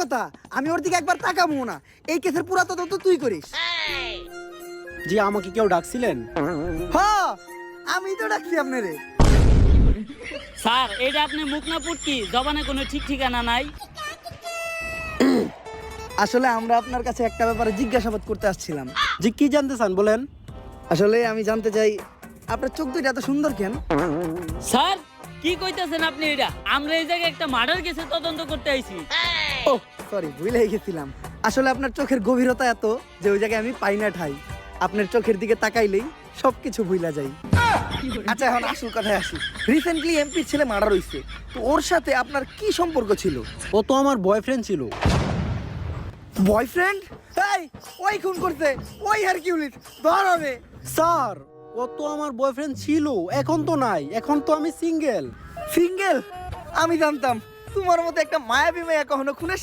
কথা, আমি ওর দিকে একবার তাকাবো না। এই কেসের পুরা তদন্ত তুই করিস। জি, আমাকে কেউ ডাকছিলেন? হ্যাঁ, আমি তো ডাকছি আপনারে। স্যার, এটা আপনি মুখ না পুটকি, জবানে কোনো ঠিক ঠিকানা নাই। আসলে আমরা আপনার কাছে একটা ব্যাপারে জিজ্ঞাসাবাদ করতে আসছিলাম। জি, কি জানতে চান বলেন। আসলে আমি জানতে চাই আপনার চোখ দুইটা এত সুন্দর কেন? স্যার, কি কইতাছেন আপনি? এটা আমরা এই জায়গায় একটা মার্ডার কেসে তদন্ত করতে আইছি। ও সরি, ভুলে গেছিলাম। আসলে আপনার চোখের গভীরতা এত যে ওই জায়গায় আমি পাই না ঠাই। আপনার চোখের দিকে তাকাইলেই সবকিছু ভুলা যাই। আচ্ছা, এখন আসল কথায় আসি। রিসেন্টলি এমপির ছেলে মার্ডার হইছে, তো ওর সাথে আপনার কি সম্পর্ক ছিল? ও তো আমার বয়ফ্রেন্ড ছিল। বয়ফ্রেন্ড? এই, ওই খুন করছে, ওই হারকিউলিস, ধর হবে। স্যার, ও তো আমার বয়ফ্রেন্ড ছিল, এখন তো নাই, এখন তো আমি সিঙ্গেল। সিঙ্গেল? আমি জানতাম তোমার মতো একটা মায়াবী মেয়ে কখনো খুনের